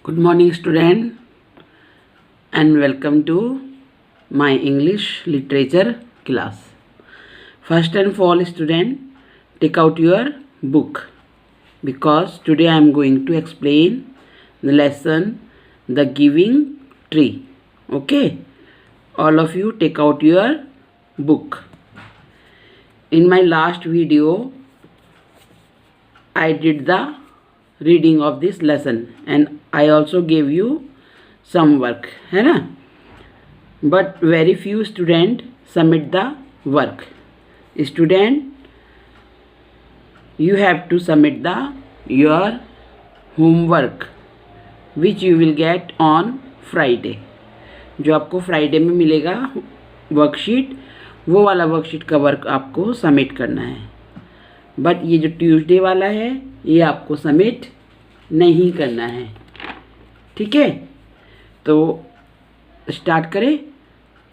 Good morning, student, and welcome to my English literature class. First and foremost, student, take out your book because today I am going to explain the lesson The Giving Tree. Okay, all of you take out your book. In my last video, I did the reading of this lesson and I also gave you some work, है ना? But very few student submit the work. Student, you have to submit your homework which you will get on Friday. जो आपको Friday में मिलेगा worksheet, वो वाला worksheet का work आपको सबमिट करना है. बट ये जो ट्यूसडे वाला है ये आपको सबमिट नहीं करना है. ठीक है, तो स्टार्ट करें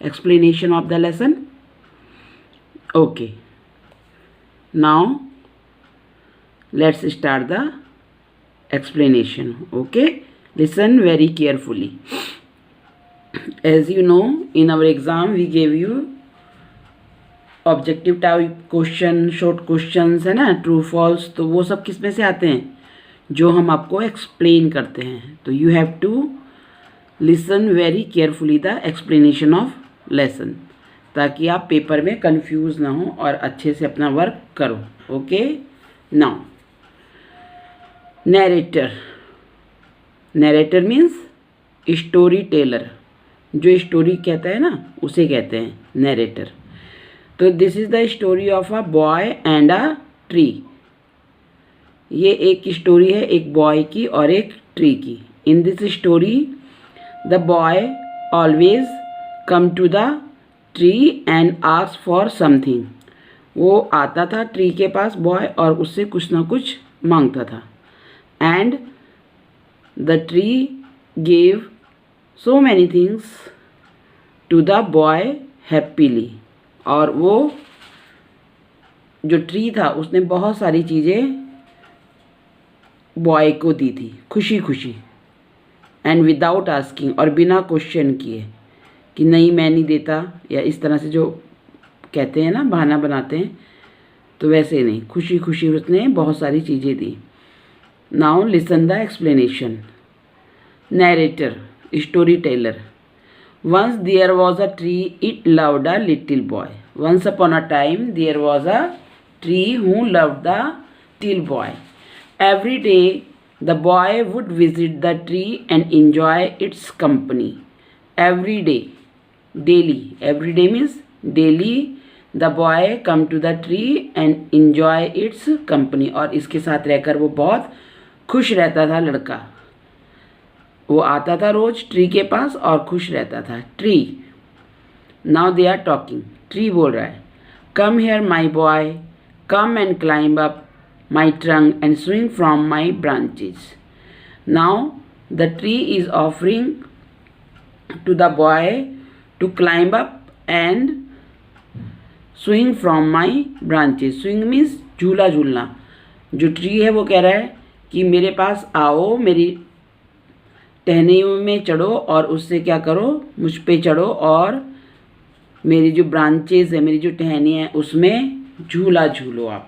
explanation of the lesson. Okay, now let's start the explanation. Okay, listen very carefully. As you know, in our exam we gave you objective type question, short questions, है ना, ट्रू फॉल्स. तो वो सब किस में से आते हैं? जो हम आपको एक्सप्लेन करते हैं. तो you have to listen very carefully the explanation of lesson, ताकि आप पेपर में कंफ्यूज ना हो और अच्छे से अपना वर्क करो. Okay, now narrator. Narrator means story teller. जो स्टोरी कहता है ना उसे कहते हैं नैरेटर. तो this is the story of a boy and a tree. ये एक स्टोरी है एक बॉय की और एक ट्री की. In this story the boy always come to the tree and ask for something. वो आता था ट्री के पास बॉय और उससे कुछ ना कुछ मांगता था. And the tree gave so many things to the boy happily. और वो जो ट्री था उसने बहुत सारी चीज़ें बॉय को दी थी खुशी खुशी. एंड विदाउट आस्किंग, और बिना क्वेश्चन किए कि नहीं मैं नहीं देता, या इस तरह से जो कहते हैं ना बहाना बनाते हैं, तो वैसे नहीं, खुशी खुशी उसने बहुत सारी चीज़ें दी. Now listen the explanation. Narrator, storyteller. Once there was a tree, it loved a little boy. Once upon a time, there was a tree who loved the little boy. Every day, the boy would visit the tree and enjoy its company. Every day, daily. Every day means daily. The boy come to the tree and enjoy its company. और इसके साथ रहकर वो बहुत खुश रहता था लड़का. वो आता था रोज ट्री के पास और खुश रहता था. Tree. Now they are talking. Tree बोल रहा है, come here my boy, come and climb up my trunk and swing from my branches. Now the tree is offering to the boy to climb up and swing from my branches. Swing means झूला झूलना. जो tree है वो कह रहा है कि मेरे पास आओ, मेरी टहनियों में चढ़ो और उससे क्या करो, मुझ पे चढ़ो और मेरी जो ब्रांचेज है, मेरी जो टहनियाँ हैं उसमें झूला झूलो आप.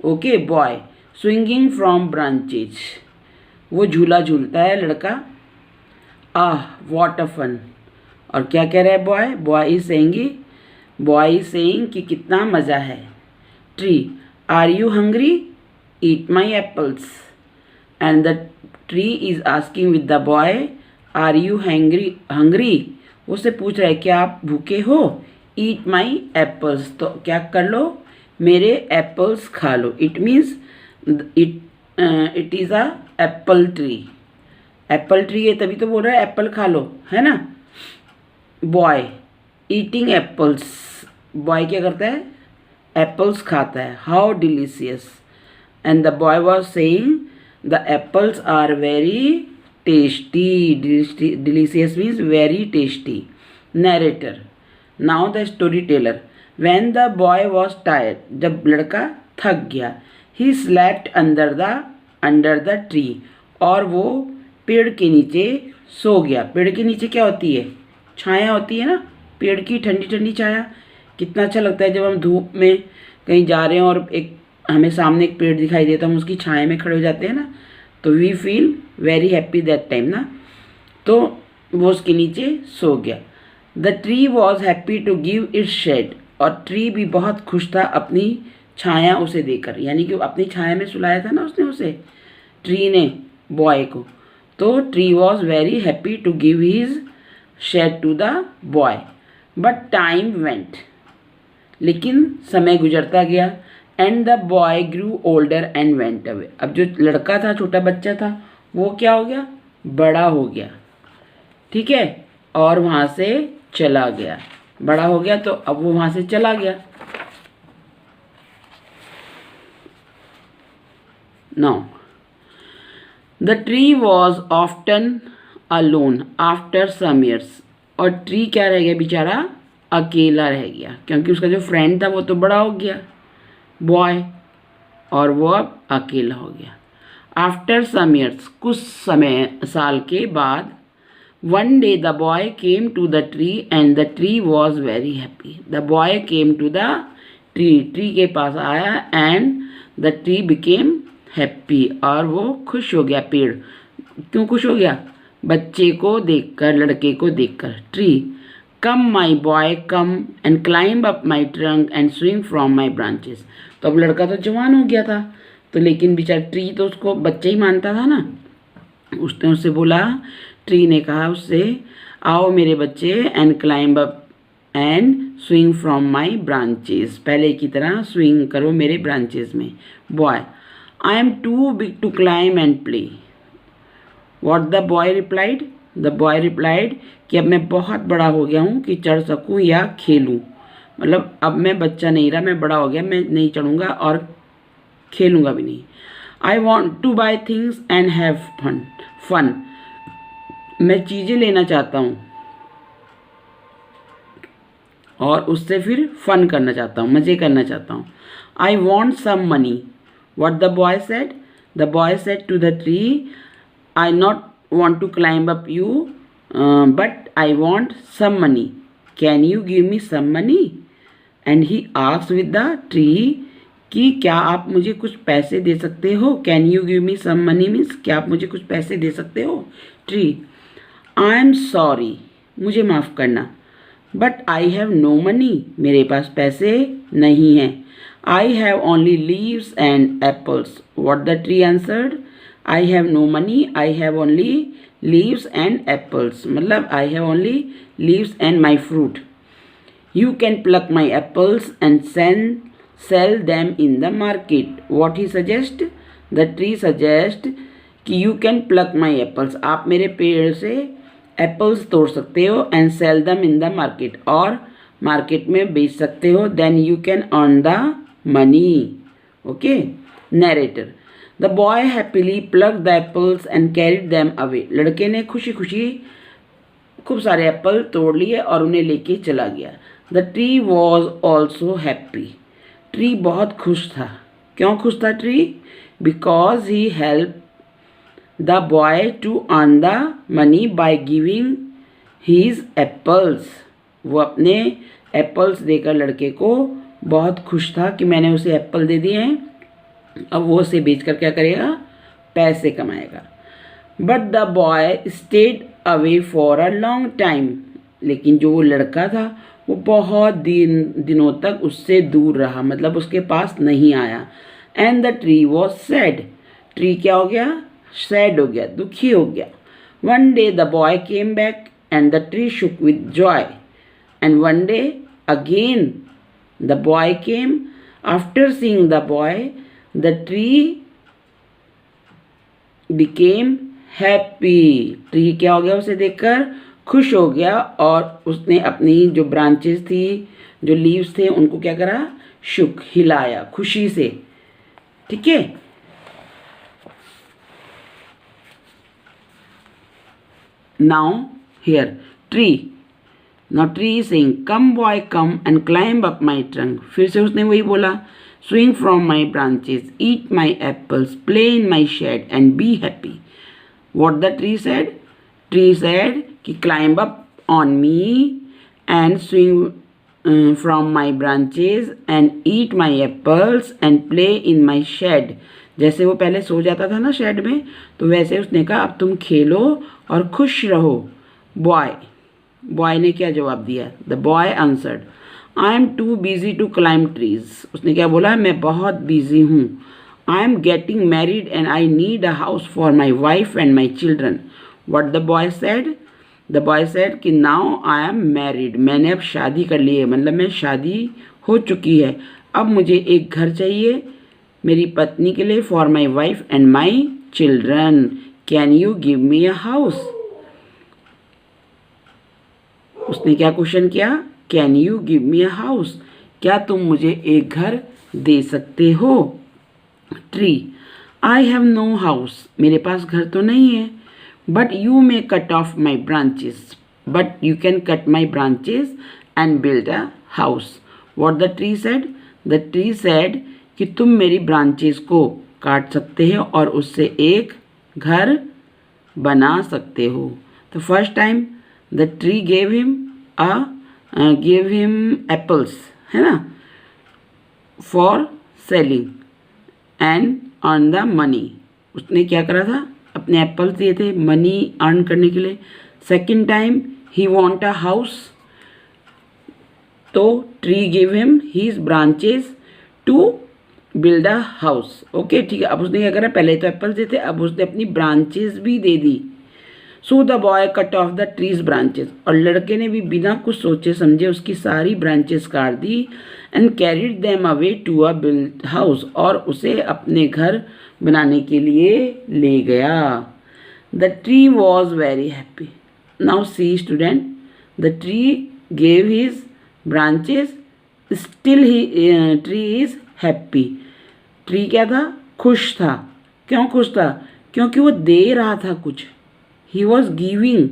Okay, boy swinging from branches. वो झूला झूलता है लड़का. आह व्हाट अ फन. और क्या कह रहा है बॉय? बॉय इज सेइंग कि कितना मज़ा है. Tree. Are you hungry? Eat my apples. And the tree is asking with the boy, are you hungry. उससे पूछ रहा है क्या आप भूखे हो? Eat my apples. तो क्या कर लो, मेरे एप्पल्स खा लो. It means it is a apple tree. Apple tree है तभी तो बोल रहा है एप्पल खा लो, है ना. Boy eating apples. बॉय क्या करता है? एप्पल्स खाता है. How delicious. And the boy was saying the apples are very tasty. Delicious means very tasty. Narrator. Now the storyteller. When the boy was tired, जब लड़का थक गया, he slept under the tree. और वो पेड़ के नीचे सो गया। पेड़ के नीचे क्या होती है? छाया होती है ना, पेड़ की ठंडी ठंडी छाया। कितना अच्छा लगता है जब हम धूप में कहीं जा रहे हैं और एक हमें सामने एक पेड़ दिखाई देता है, हम उसकी छाया में खड़े हो जाते हैं ना, तो we feel very happy that time ना। तो वो उसके नीचे सो गया। The tree was happy to give its shade, और ट्री भी बहुत खुश था अपनी छाया उसे देकर, यानी कि अपनी छाया में सुलाया था ना उसने उसे, ट्री ने बॉय को। तो tree was very happy to give his shade to the boy, but time went, लेकिन समय गुजरता गया। And the boy grew older and went away, अब जो लड़का था, छोटा बच्चा था, वो क्या हो गया? बड़ा हो गया, ठीक है, और वहाँ से चला गया। बड़ा हो गया तो अब वो वहाँ से चला गया। Now the tree was often alone after some years, और ट्री क्या रह गया बेचारा? अकेला रह गया, क्योंकि उसका जो फ्रेंड था वो तो बड़ा हो गया, बॉय, और वो अब अकेला हो गया। आफ्टर सम ईयर्स, कुछ समय साल के बाद, one day the boy came to the tree and the tree was very happy. The boy came to the tree, tree के पास आया, and the tree became happy, और वो खुश हो गया। पेड़ क्यों खुश हो गया? बच्चे को देखकर, लड़के को देखकर। Tree, come my boy come and climb up my trunk and swing from my branches. तो अब लड़का तो जवान हो गया था, तो लेकिन बेचारा ट्री तो उसको बच्चा ही मानता था ना। उसने उससे बोला, ट्री ने कहा उससे, आओ मेरे बच्चे, and climb up and swing from my branches, पहले की तरह स्विंग करो मेरे ब्रांचेस में। Boy, I am too big to climb and play. What the boy replied, the boy replied कि अब मैं बहुत बड़ा हो गया हूँ कि चढ़ सकूँ या खेलूँ, मतलब अब मैं बच्चा नहीं रहा, मैं बड़ा हो गया, मैं नहीं चढ़ूँगा और खेलूँगा भी नहीं। I want to buy things and have fun, मैं चीज़ें लेना चाहता हूँ और उससे फिर फन करना चाहता हूँ, मज़े करना चाहता हूँ। I want some money, what the boy said, the boy said to the tree, I not want to climb up you but I want some money, can you give me some money. And he asked with the tree कि क्या आप मुझे कुछ पैसे दे सकते हो? Can you give me some money means क्या आप मुझे कुछ पैसे दे सकते हो? ट्री, आई एम सॉरी, मुझे माफ़ करना, but I have no money, मेरे पास पैसे नहीं हैं। I have only leaves and apples, what the tree answered, I have no money, I have only leaves and apples, मतलब I have only leaves and my fruit. You can pluck my apples and sell them in the market. What he suggest? The tree suggest कि you can pluck my apples, आप मेरे पेड़ से apples तोड़ सकते हो, and sell them in the market, और market में बेच सकते हो, then you can earn the money. Okay? Narrator, the boy happily plucked the apples and carried them away. लड़के ने खुशी खुशी खूब सारे एप्पल तोड़ लिए और उन्हें लेके चला गया। The tree was also happy. Tree बहुत खुश था। क्यों खुश था tree? Because he help the boy to earn the money by giving his apples, वो अपने एप्पल्स देकर लड़के को बहुत खुश था कि मैंने उसे एप्पल दे दिए हैं, अब वो उसे बेचकर क्या करेगा? पैसे कमाएगा। But the boy stayed away for a long time, लेकिन जो वो लड़का था वो बहुत दिनों तक उससे दूर रहा, मतलब उसके पास नहीं आया। And the tree was sad, tree क्या हो गया? सैड हो गया, दुखी हो गया। One day the boy came back and the tree shook with joy, and one day again the boy came, after seeing the boy the tree became happy, tree क्या हो गया? उसे देखकर खुश हो गया, और उसने अपनी जो ब्रांचेस थी, जो लीव्स थे, उनको क्या करा? शुक, हिलाया खुशी से। ठीक है, now here tree, now tree is saying come boy come and climb up my trunk, फिर से उसने वही बोला, swing from my branches, eat my apples, play in my shed and be happy. What the tree said? Tree said कि climb up on me and swing from my branches and eat my apples and play in my shed. जैसे वो पहले सो जाता था ना shade में, तो वैसे उसने कहा अब तुम खेलो और खुश रहो. बॉय ने क्या जवाब दिया? The boy answered, I am too busy to climb trees. उसने क्या बोला? मैं बहुत बिजी हूँ. I am getting married and I need a house for my wife and my children. What the boy said? The boy said कि now I am married. मैंने अब शादी कर ली है, मतलब मैं शादी हो चुकी है. अब मुझे एक घर चाहिए मेरी पत्नी के लिए, for my wife and my children. Can you give me a house? उसने क्या क्वेश्चन किया? Can you give me a house? क्या तुम मुझे एक घर दे सकते हो? Tree, I have no house. मेरे पास घर तो नहीं है. But you may cut off my branches. But you can cut my branches and build a house. What the tree said? The tree said कि तुम मेरी ब्रांचेस को काट सकते हो और उससे एक घर बना सकते हो. तो first time the tree give him apples, है ना, for selling and earn the money. उसने क्या करा था? अपने एप्पल्स दिए थे मनी अर्न करने के लिए. Second time he want a house, तो tree give him his branches to build a house. Okay, ठीक है. अब उसने क्या करा? पहले तो एप्पल्स दिए थे, अब उसने अपनी ब्रांचेस भी दे दी. So the boy cut off the trees branches. और लड़के ने भी बिना कुछ सोचे समझे उसकी सारी ब्रांचेस काट दी. And carried them away to a build house. और उसे अपने घर बनाने के लिए ले गया. The tree was very happy. Now see student, the tree gave his branches, still he tree is happy. Tree क्या था? खुश था. क्यों खुश था? क्योंकि वो दे रहा था कुछ. He was giving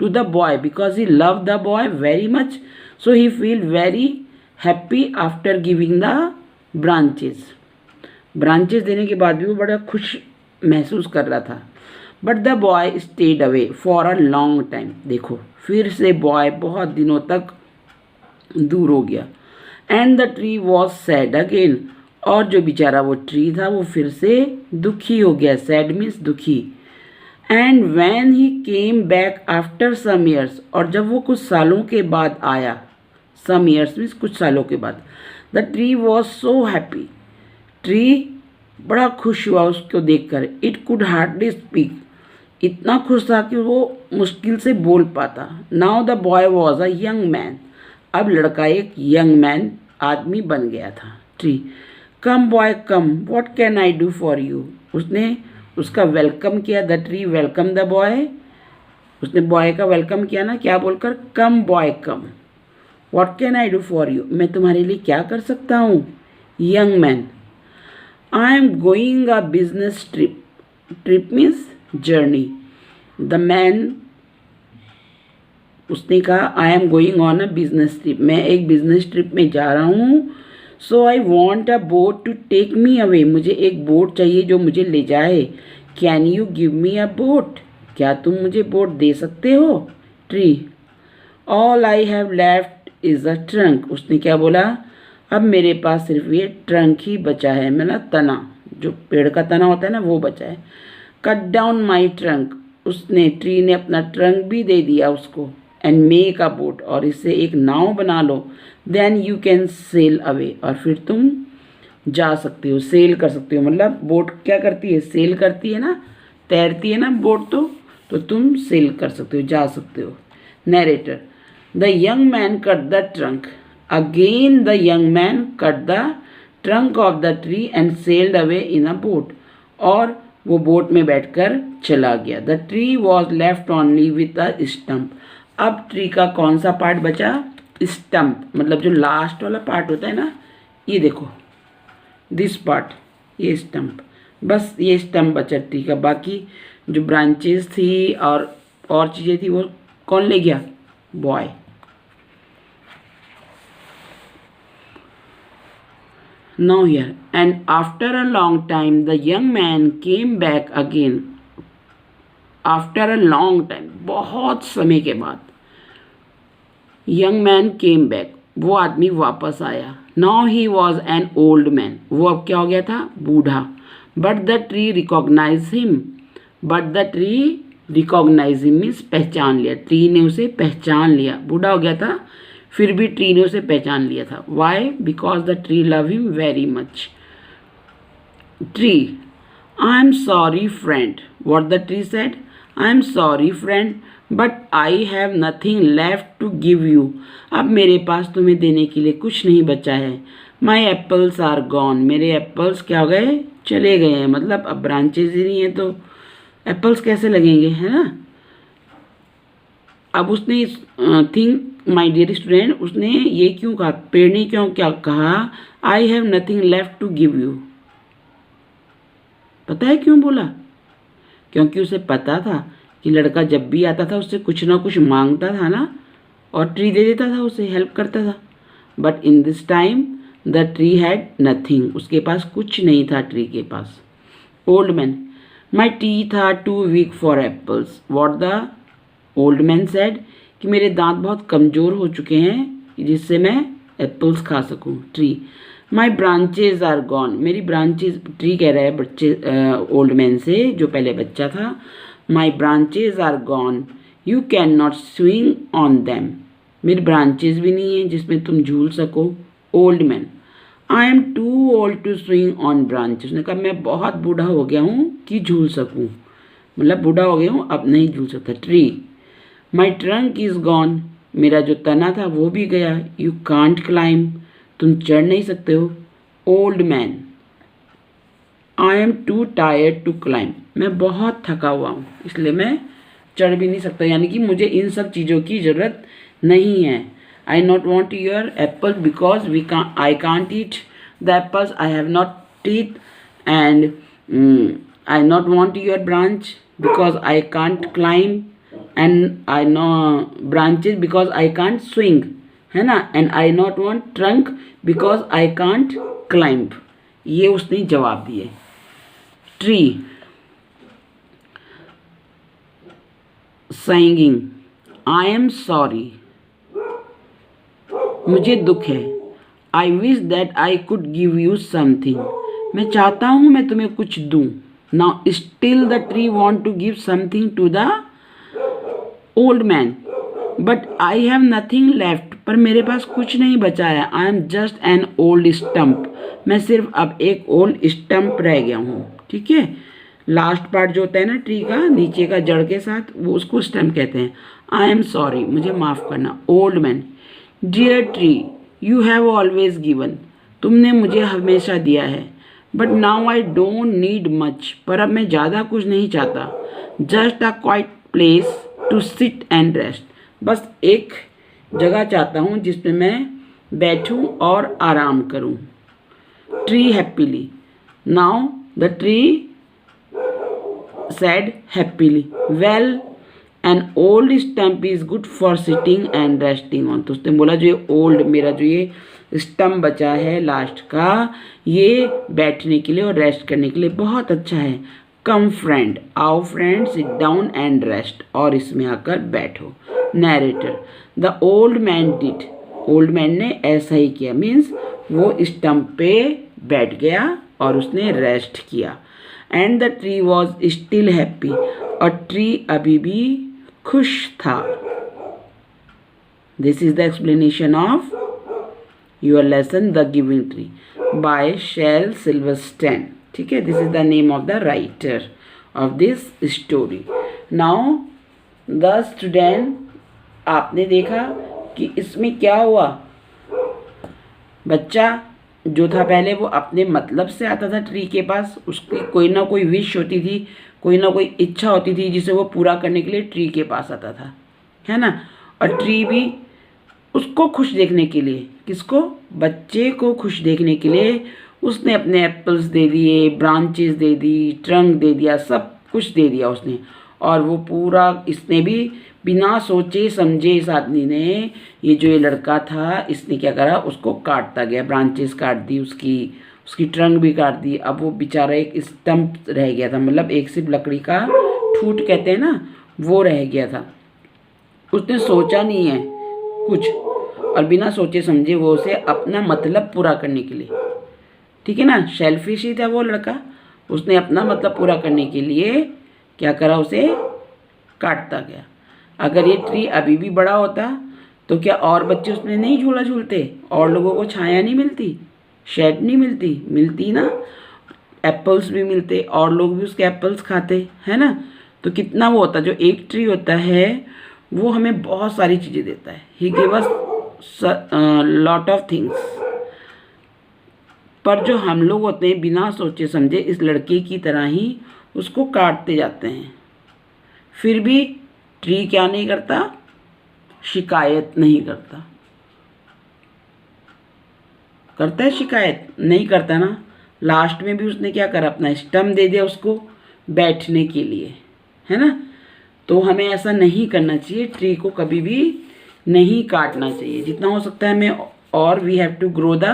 to the boy because he loved the boy very much. So he feel very happy after giving the branches. Branches देने के बाद भी वो बड़ा खुश महसूस कर रहा था. But the boy stayed away for a long time. देखो, फिर से बॉय बहुत दिनों तक दूर हो गया. And the tree was sad again. और जो बेचारा वो ट्री था वो फिर से दुखी हो गया. Sad means दुखी. And when he came back after some years. और जब वो कुछ सालों के बाद आया, सम ईयर्स मीन्स कुछ सालों के बाद, the tree was so happy. Tree बड़ा खुश हुआ उसको देखकर. It could hardly speak. इतना खुश था कि वो मुश्किल से बोल पाता. Now the boy was a young man. अब लड़का एक यंग मैन आदमी बन गया था. Tree, come boy come, what can I do for you. उसने उसका वेलकम किया. The tree welcome the boy. उसने बॉय का वेलकम किया ना, क्या बोलकर? Come boy come, what can I do for you. मैं तुम्हारे लिए क्या कर सकता हूँ? Young man, I am going a business trip. Trip means journey. The man, उसने कहा I am going on a business trip. मैं एक बिजनेस ट्रिप में जा रहा हूँ. So I want a boat to take me away. मुझे एक बोट चाहिए जो मुझे ले जाए. Can you give me a boat. क्या तुम मुझे बोट दे सकते हो? Tree, all I have left is a trunk. उसने क्या बोला? अब मेरे पास सिर्फ ये ट्रंक ही बचा है, मतलब तना, जो पेड़ का तना होता है ना, वो बचा है. Cut down my trunk. उसने, ट्री ने अपना ट्रंक भी दे दिया उसको. And make a boat. और इससे एक नाव बना लो. Then you can sail away. और फिर तुम जा सकते हो, सेल कर सकते हो. मतलब बोट क्या करती है? सेल करती है ना, तैरती है ना बोट. तो तुम सेल कर सकते हो, जा सकते हो. Narrator, the young man cut the trunk. Again the young man cut the trunk of the tree and sailed away in a boat. और वो बोट में बैठकर चला गया. The tree was left only with a stump. अब tree का कौन सा पार्ट बचा? स्टम्प. मतलब जो लास्ट वाला पार्ट होता है ना, ये देखो, दिस पार्ट, ये स्टम्प. बस ये स्टम्प बचा ट्री का. बाकी जो ब्रांचेस थी और चीज़ें थी वो कौन ले गया? Boy. Now here, and after a long time the young man came back again. After a long time, बहुत समय के बाद, यंग मैन केम बैक, वो आदमी वापस आया। Now he was an old man, वो अब क्या हो गया था, बूढ़ा। But the tree recognize him, but the tree recognize him means पहचान लिया, ट्री ने उसे पहचान लिया। बूढ़ा हो गया था फिर भी ट्री ने उसे पहचान लिया था। Why? Because the tree love him very much. Tree, I am sorry friend, what the tree said, I am sorry friend but I have nothing left to give you, अब मेरे पास तुम्हें देने के लिए कुछ नहीं बचा है। माई एप्पल्स आर गॉन, मेरे एप्पल्स क्या हो गए, चले गए हैं, मतलब अब ब्रांचेज ही नहीं है तो एप्पल्स कैसे लगेंगे, है ना। अब उसने थिंक माई डियर स्टूडेंट, उसने ये क्यों कहा, पेड़ ने क्यों क्या कहा, I have nothing left to give you, पता है क्यों बोला? क्योंकि उसे पता था कि लड़का जब भी आता था उससे कुछ ना कुछ मांगता था ना, और ट्री दे देता था, उसे हेल्प करता था। But in this time the tree had nothing, उसके पास कुछ नहीं था ट्री के पास। Old man, my teeth are too weak for apples, what the old man said, कि मेरे दांत बहुत कमज़ोर हो चुके हैं जिससे मैं एप्पल्स खा सकूं। Tree, my branches are gone, मेरी ब्रांचेज, ट्री कह रहा है बच्चे ओल्ड मैन से जो पहले बच्चा था, my branches are gone you can not swing on them, मेरी ब्रांचेज भी नहीं है जिसमें तुम झूल सको। Old man, I am too old to swing on branches, उसने कहा मैं बहुत बूढ़ा हो गया हूँ कि झूल सकूँ, मतलब बूढ़ा हो गया हूँ अब नहीं झूल सकता। Tree, my trunk is gone, मेरा जो तना था वो भी गया। यू कांट क्लाइंब, तुम चढ़ नहीं सकते हो। Old man, I am too tired to climb, मैं बहुत थका हुआ हूँ इसलिए मैं चढ़ भी नहीं सकता, यानी कि मुझे इन सब चीज़ों की ज़रूरत नहीं है। I not want your apple because I can't eat the apples, I have not teeth, and I not want your branch because I can't climb, and I no branches because I can't swing, है ना, and I not want trunk because I can't climb, ये उसने जवाब दिए। Tree, singing, I am sorry, मुझे दुख है। I wish that I could give you something, मैं चाहता हूँ मैं तुम्हें कुछ दूँ। Now still the tree want to give something to the old man but I have nothing left, पर मेरे पास कुछ नहीं बचा है। I am just an old stump, मैं सिर्फ अब एक ओल्ड स्टम्प रह गया हूँ। ठीक है, लास्ट पार्ट जो होता है ना ट्री का, नीचे का जड़ के साथ, वो उसको स्टम्प कहते हैं। आई एम सॉरी, मुझे माफ़ करना। Old man, dear tree you have always given, तुमने मुझे हमेशा दिया है। But now I don't need much, पर अब मैं ज़्यादा कुछ नहीं चाहता। Just a quiet place to sit and rest, बस एक जगह चाहता हूँ जिसमें मैं बैठूँ और आराम करूँ। Tree happily, now the tree said happily, well an old stump is good for sitting and resting on, तो उसने बोला जो ये ओल्ड, मेरा जो ये स्टम्प बचा है लास्ट का, ये बैठने के लिए और रेस्ट करने के लिए बहुत अच्छा है। कम फ्रेंड, आओ friend, sit down and rest, और इसमें आकर बैठो। Narrator, the old man did, old man ने ऐसा ही किया, मीन्स वो स्टम्प पे बैठ गया और उसने रेस्ट किया। And the tree was still happy, और ट्री अभी भी खुश था। This is the explanation of your lesson the giving tree by Shel Silverstein. ठीक है, this is the name of the writer of this story. Now the student, आपने देखा कि इसमें क्या हुआ, बच्चा जो था पहले वो अपने मतलब से आता था ट्री के पास, उसकी कोई ना कोई विश होती थी, कोई ना कोई इच्छा होती थी जिसे वो पूरा करने के लिए ट्री के पास आता था, है ना। और ट्री भी उसको खुश देखने के लिए, किसको, बच्चे को खुश देखने के लिए उसने अपने एप्पल्स दे दिए, ब्रांचेस दे दी, ट्रंक दे दिया, सब कुछ दे दिया उसने। और वो पूरा, इसने भी बिना सोचे समझे, इस आदमी ने, ये जो ये लड़का था, इसने क्या करा, उसको काटता गया, ब्रांचेस काट दी, उसकी ट्रंक भी काट दी। अब वो बेचारा एक स्टंप रह गया था, मतलब एक सिर्फ लकड़ी का ठूठ कहते हैं ना, वो रह गया था। उसने सोचा नहीं है कुछ, और बिना सोचे समझे वो उसे अपना मतलब पूरा करने के लिए, ठीक है ना, सेल्फिश ही था वो लड़का। उसने अपना मतलब पूरा करने के लिए क्या करा, उसे काटता गया। अगर ये ट्री अभी भी बड़ा होता तो क्या और बच्चे उसमें नहीं झूला झूलते, और लोगों को छाया नहीं मिलती, शेड नहीं मिलती, मिलती ना, एप्पल्स भी मिलते और लोग भी उसके एप्पल्स खाते, है ना। तो कितना वो होता, जो एक ट्री होता है वो हमें बहुत सारी चीज़ें देता है। He give us lot of things. पर जो हम लोग होते हैं बिना सोचे समझे इस लड़के की तरह ही उसको काटते जाते हैं। फिर भी ट्री क्या नहीं करता, शिकायत नहीं करता। करता है शिकायत? नहीं करता ना। लास्ट में भी उसने क्या करा, अपना स्टम्प दे दिया उसको बैठने के लिए, है ना। तो हमें ऐसा नहीं करना चाहिए, ट्री को कभी भी नहीं काटना चाहिए, जितना हो सकता है हमें। और we have to grow the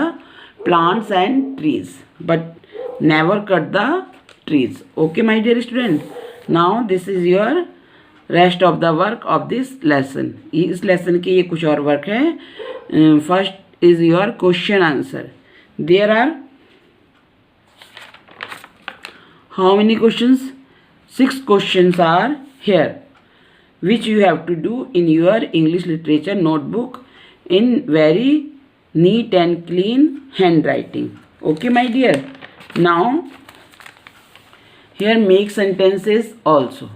plants and trees but never cut the trees. Okay my dear student, now this is your rest of the work of this lesson. इस लेसन के ये कुछ और वर्क है। First is your question answer. There are how many questions? 6 questions are here, which you have to do in your English literature notebook in very neat and clean handwriting. Okay my dear, now here make sentences also.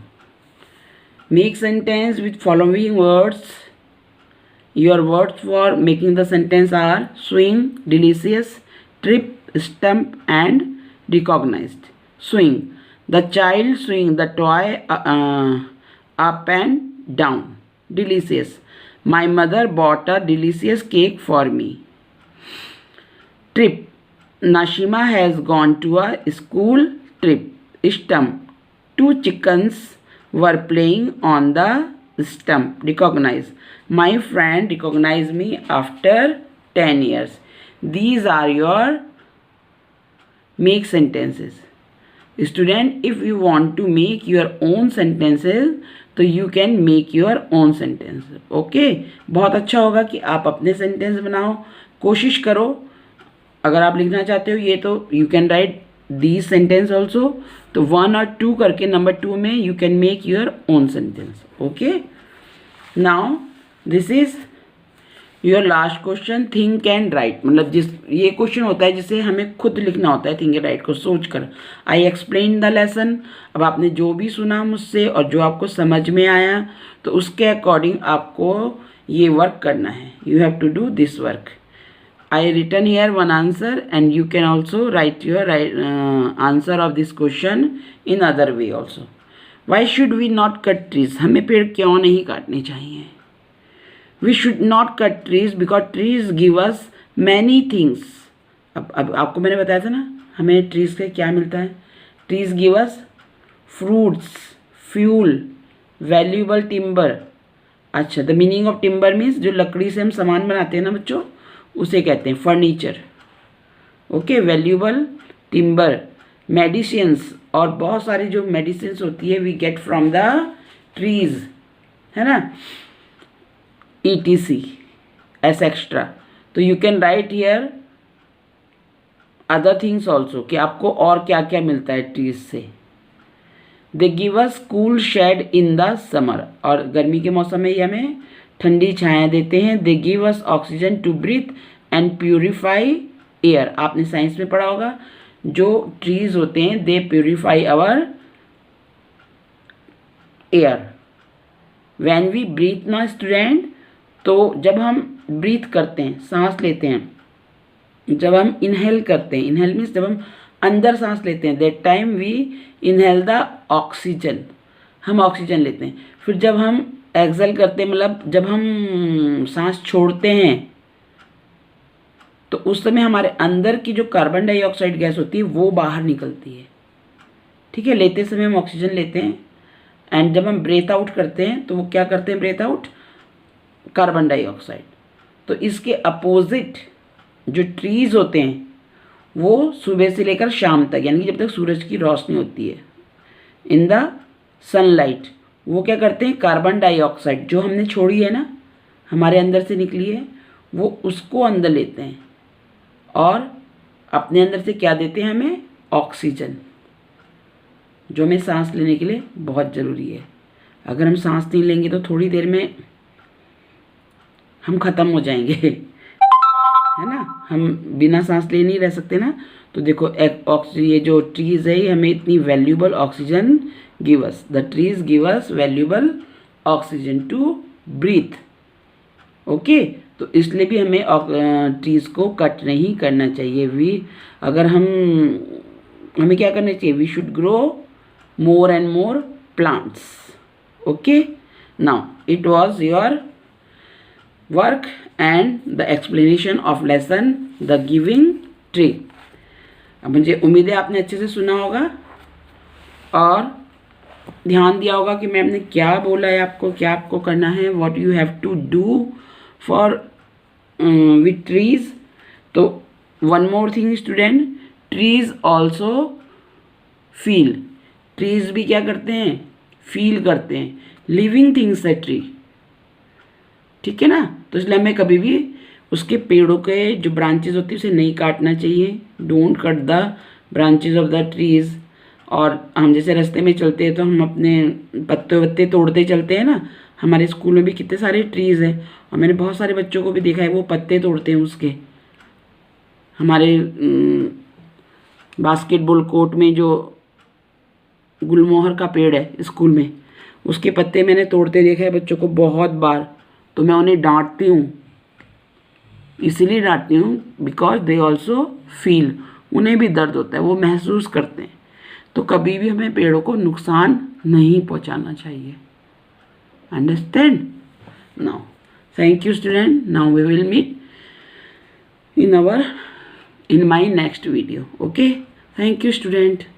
Make sentence with following words. Your words for making the sentence are swing, delicious, trip, stump and recognized. Swing, the child swing the toy up and down. Delicious, my mother bought a delicious cake for me. Trip, Nashima has gone to a school trip. Stump, 2 chickens were playing on the stump. Recognize, my friend recognized me after 10 years. These are your make sentences. Student, if you want to make your own sentences तो you can make your own sentence. Okay, बहुत अच्छा होगा कि आप अपने sentence बनाओ, कोशिश करो। अगर आप लिखना चाहते हो ये तो you can right these sentence also. तो 1 और 2 करके नंबर 2 में you can make your own sentence. Okay, now this is your last question, think and right. मतलब जिस ये क्वेश्चन होता है जिसे हमें खुद लिखना होता है, थिंक एंड राइट को सोच कर। I explain the lesson. अब आपने जो भी सुना मुझसे और जो आपको समझ में आया तो उसके अकॉर्डिंग आपको ये वर्क करना है। You have to do this work. I written here 1 answer and you can also write your answer of this question in other way also. Why should we not cut trees? हमें पेड़ क्यों नहीं काटने चाहिए? We should not cut trees because trees give us many things. अब आपको मैंने बताया था ना हमें ट्रीज से क्या मिलता है। Trees give us fruits, fuel, valuable timber. अच्छा, the meaning of timber means जो लकड़ी से हम सामान बनाते हैं ना बच्चों, उसे कहते हैं furniture. Okay, valuable timber, medicines, और बहुत सारी जो मेडिसिन्स होती है we get from the trees, है ना, etc as extra. तो you can write here other things also कि आपको और क्या क्या मिलता है ट्रीज से। They give us cool shade in the summer, और गर्मी के मौसम में ये हमें ठंडी छाया देते हैं। They give us oxygen to breathe and purify air. आपने साइंस में पढ़ा होगा जो ट्रीज होते हैं they purify our air. When we breathe ना स्टूडेंट, तो जब हम ब्रीथ करते हैं, सांस लेते हैं, जब हम इनहेल करते हैं, इनहेल मीन्स जब हम अंदर सांस लेते हैं, that time we inhale the oxygen, हम ऑक्सीजन लेते हैं। फिर जब हम एक्सेल करते हैं, मतलब जब हम सांस छोड़ते हैं, तो उस समय हमारे अंदर की जो कार्बन डाइऑक्साइड गैस होती है वो बाहर निकलती है। ठीक है, लेते समय हम ऑक्सीजन लेते हैं, एंड जब हम ब्रेथ आउट करते हैं तो वो क्या करते हैं, ब्रेथ आउट कार्बन डाइऑक्साइड। तो इसके अपोजिट जो ट्रीज होते हैं वो सुबह से लेकर शाम तक, यानी कि जब तक सूरज की रोशनी होती है, इन द सनलाइट, वो क्या करते हैं, कार्बन डाइऑक्साइड जो हमने छोड़ी है ना, हमारे अंदर से निकली है, वो उसको अंदर लेते हैं और अपने अंदर से क्या देते हैं हमें, ऑक्सीजन, जो हमें सांस लेने के लिए बहुत ज़रूरी है। अगर हम सांस नहीं लेंगे तो थोड़ी देर में हम ख़त्म हो जाएंगे, है ना, हम बिना सांस लिए नहीं रह सकते ना। तो देखो ये जो ट्रीज़ है ये हमें इतनी valuable oxygen give us, the trees give us valuable oxygen to breathe. Okay, तो इसलिए भी हमें ट्रीज़ को कट नहीं करना चाहिए। अगर हमें क्या करना चाहिए, we should grow more and more plants. Okay, now it was your work and the explanation of lesson the giving tree. अब मुझे उम्मीद है आपने अच्छे से सुना होगा और ध्यान दिया होगा कि मैम ने क्या बोला है आपको, क्या आपको करना है, what you have to do for with trees. तो one more thing student, trees also feel, trees भी क्या करते हैं, फील करते हैं, लिविंग थिंग्स है ट्री, ठीक है ना। तो इसलिए हमें कभी भी उसके पेड़ों के जो ब्रांचेज होती है उसे नहीं काटना चाहिए, don't cut the branches of the trees. और हम जैसे रास्ते में चलते हैं तो हम अपने पत्ते वत्ते तोड़ते चलते हैं ना, हमारे स्कूल में भी कितने सारे ट्रीज़ हैं और मैंने बहुत सारे बच्चों को भी देखा है वो पत्ते तोड़ते हैं उसके। हमारे बास्केटबॉल कोर्ट में जो गुलमोहर का पेड़ है स्कूल में, उसके पत्ते मैंने तोड़ते देखा है बच्चों को बहुत बार। तो मैं उन्हें डांटती हूँ, इसीलिए डांटती हूँ बिकॉज दे ऑल्सो फील, उन्हें भी दर्द होता है, वो महसूस करते हैं। तो कभी भी हमें पेड़ों को नुकसान नहीं पहुँचाना चाहिए। Understand now? Thank you student, now we will meet in my next video. Okay, thank you student.